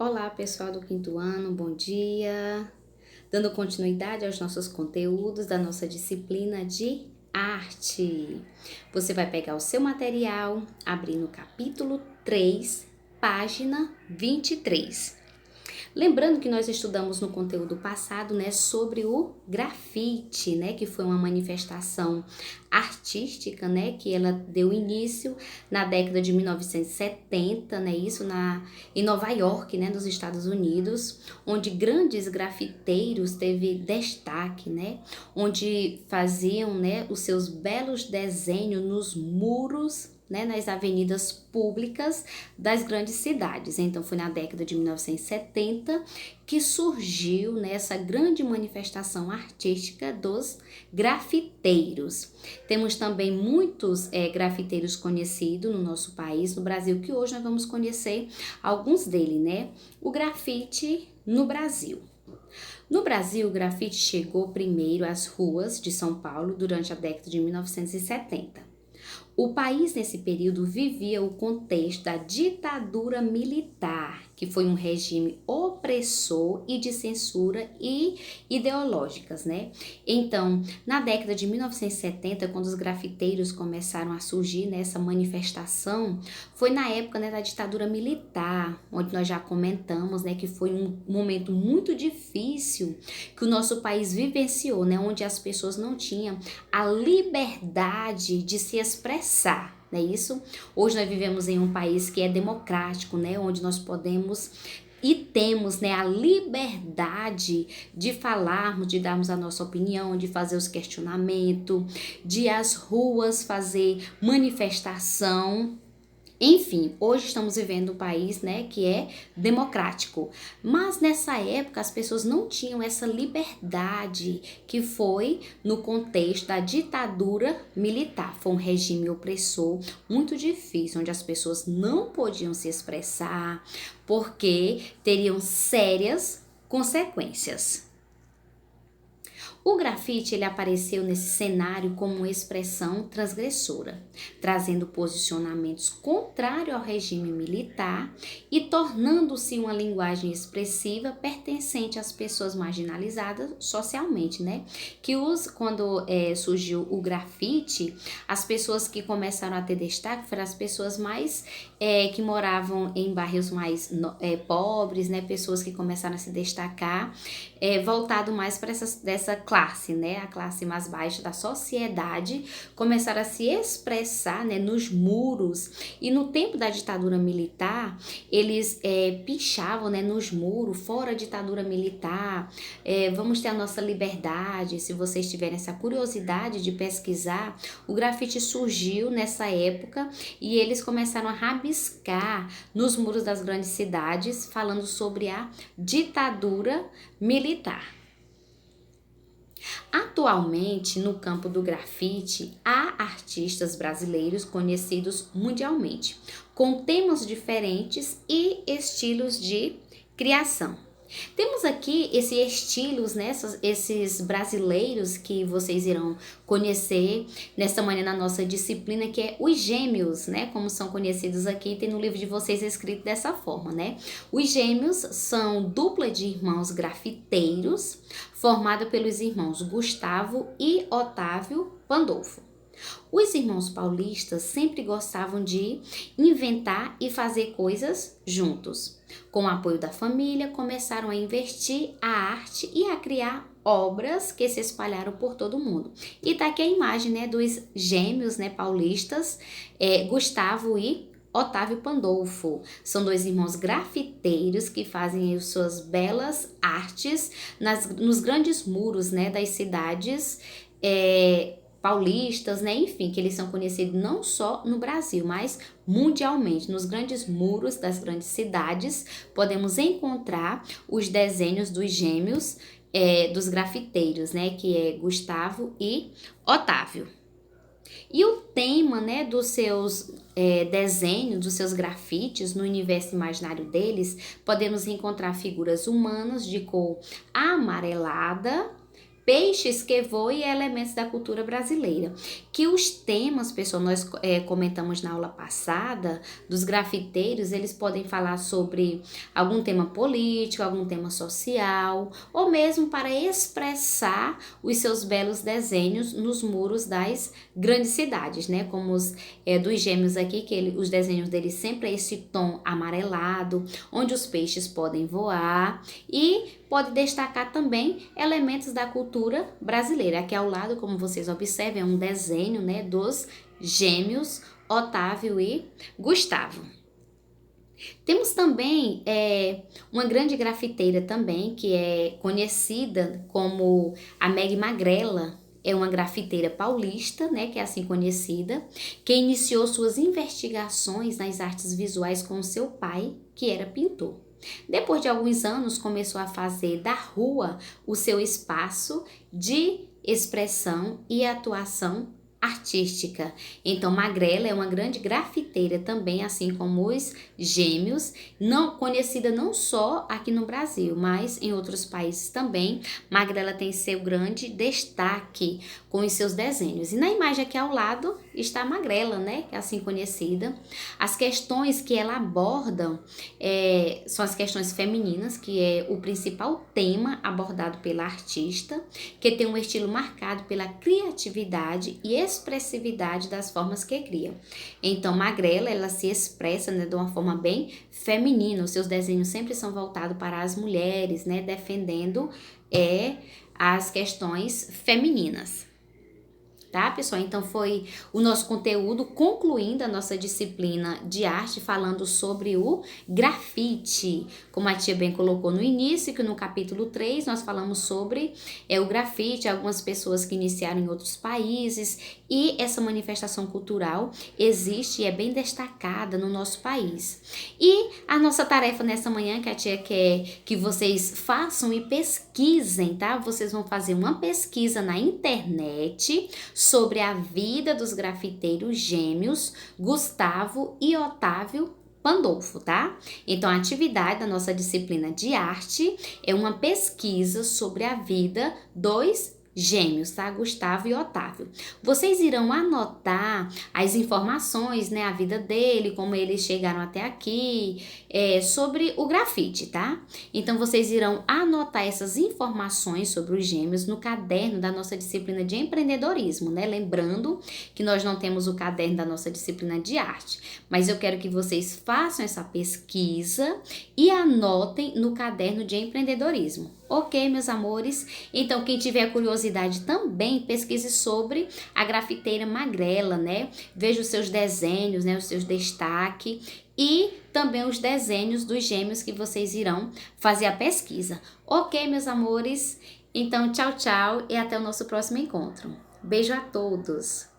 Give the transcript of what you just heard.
Olá, pessoal do quinto ano, bom dia! Dando continuidade aos nossos conteúdos da nossa disciplina de arte. Você vai pegar o seu material, abrir no capítulo 3, página 23. Lembrando que nós estudamos no conteúdo passado, né, sobre o grafite, né, que foi uma manifestação artística, né, que ela deu início na década de 1970, né, em Nova York, né, nos Estados Unidos, onde grandes grafiteiros teve destaque, né, onde faziam, né, os seus belos desenhos nos muros, né, nas avenidas públicas das grandes cidades. Então foi na década de 1970 que surgiu nessa grande manifestação artística dos grafiteiros. Temos também muitos grafiteiros conhecidos no nosso país, no Brasil, que hoje nós vamos conhecer alguns deles, né? O grafite no Brasil. No Brasil, o grafite chegou primeiro às ruas de São Paulo durante a década de 1970. O país, nesse período, vivia o contexto da ditadura militar, que foi um regime opressor e de censura e ideológicas, né? Então, na década de 1970, quando os grafiteiros começaram a surgir nessa manifestação, foi na época, né, da ditadura militar, onde nós já comentamos, né, que foi um momento muito difícil que o nosso país vivenciou, né, onde as pessoas não tinham a liberdade de se expressar, não é isso? Hoje nós vivemos em um país que é democrático, né, onde nós podemos e temos, né, a liberdade de falarmos, de darmos a nossa opinião, de fazer os questionamentos, de as ruas fazer manifestação. Enfim, hoje estamos vivendo um país, né, que é democrático, mas nessa época as pessoas não tinham essa liberdade que foi no contexto da ditadura militar. Foi um regime opressor muito difícil, onde as pessoas não podiam se expressar porque teriam sérias consequências. O grafite ele apareceu nesse cenário como uma expressão transgressora, trazendo posicionamentos contrários ao regime militar e tornando-se uma linguagem expressiva pertencente às pessoas marginalizadas socialmente, né? Quando surgiu o grafite, as pessoas que começaram a ter destaque foram as pessoas mais que moravam em bairros mais pobres, né? Pessoas que começaram a se destacar, voltado mais para dessa classe, né, a classe mais baixa da sociedade, começaram a se expressar, né, nos muros. E no tempo da ditadura militar, eles pichavam, né, nos muros, fora a ditadura militar, vamos ter a nossa liberdade. Se vocês tiverem essa curiosidade de pesquisar, o grafite surgiu nessa época e eles começaram a rabiscar nos muros das grandes cidades, falando sobre a ditadura militar. Atualmente, no campo do grafite, há artistas brasileiros conhecidos mundialmente, com temas diferentes e estilos de criação. Temos aqui esses estilos, né, esses brasileiros que vocês irão conhecer nessa manhã na nossa disciplina, que é os gêmeos, né, como são conhecidos aqui, tem no livro de vocês escrito dessa forma, né? Os gêmeos são dupla de irmãos grafiteiros, formada pelos irmãos Gustavo e Otávio Pandolfo. Os irmãos paulistas sempre gostavam de inventar e fazer coisas juntos. Com o apoio da família, começaram a investir a arte e a criar obras que se espalharam por todo o mundo. E tá aqui a imagem, né, dos gêmeos, né, paulistas, Gustavo e Otávio Pandolfo. São dois irmãos grafiteiros que fazem as suas belas artes nos grandes muros, né, das cidades paulistas, né? Enfim, que eles são conhecidos não só no Brasil, mas mundialmente. Nos grandes muros das grandes cidades, podemos encontrar os desenhos dos gêmeos, dos grafiteiros, né? Que é Gustavo e Otávio. E o tema, né, dos seus desenhos, dos seus grafites, no universo imaginário deles, podemos encontrar figuras humanas de cor amarelada, peixes que voam e elementos da cultura brasileira. Que os temas, pessoal, nós comentamos na aula passada, dos grafiteiros, eles podem falar sobre algum tema político, algum tema social, ou mesmo para expressar os seus belos desenhos nos muros das grandes cidades, né? Como os dos gêmeos aqui, que os desenhos deles sempre é esse tom amarelado, onde os peixes podem voar, e pode destacar também elementos da cultura brasileira. Aqui ao lado, como vocês observam, é um desenho, né, dos gêmeos Otávio e Gustavo. Temos também uma grande grafiteira também, que é conhecida como a Meg Magrela. É uma grafiteira paulista, né, que é assim conhecida, que iniciou suas investigações nas artes visuais com seu pai, que era pintor. Depois de alguns anos, começou a fazer da rua o seu espaço de expressão e atuação artística. Então, Magrela é uma grande grafiteira também, assim como os gêmeos, não conhecida não só aqui no Brasil, mas em outros países também. Magrela tem seu grande destaque com os seus desenhos. E na imagem aqui ao lado está a Magrela, né, que é assim conhecida. As questões que ela aborda são as questões femininas, que é o principal tema abordado pela artista, que tem um estilo marcado pela criatividade e expressividade das formas que cria. Então, Magrela, ela se expressa, né, de uma forma bem feminina. Os seus desenhos sempre são voltados para as mulheres, né, defendendo as questões femininas. Tá, pessoal? Então, foi o nosso conteúdo concluindo a nossa disciplina de arte, falando sobre o grafite. Como a tia bem colocou no início, que no capítulo 3 nós falamos sobre o grafite, algumas pessoas que iniciaram em outros países, e essa manifestação cultural existe e é bem destacada no nosso país. E a nossa tarefa nessa manhã, que a tia quer que vocês façam e pesquisem, tá? Vocês vão fazer uma pesquisa na internet sobre a vida dos grafiteiros gêmeos Gustavo e Otávio Pandolfo, tá? Então, a atividade da nossa disciplina de arte é uma pesquisa sobre a vida dos gêmeos, tá? Gustavo e Otávio. Vocês irão anotar as informações, né? A vida dele, como eles chegaram até aqui, sobre o grafite, tá? Então, vocês irão anotar essas informações sobre os gêmeos no caderno da nossa disciplina de empreendedorismo, né? Lembrando que nós não temos o caderno da nossa disciplina de arte, mas eu quero que vocês façam essa pesquisa e anotem no caderno de empreendedorismo. Ok, meus amores? Então, quem tiver curiosidade também, pesquise sobre a grafiteira Magrela, né? Veja os seus desenhos, né? Os seus destaques e também os desenhos dos gêmeos que vocês irão fazer a pesquisa. Ok, meus amores? Então, tchau, tchau e até o nosso próximo encontro. Beijo a todos!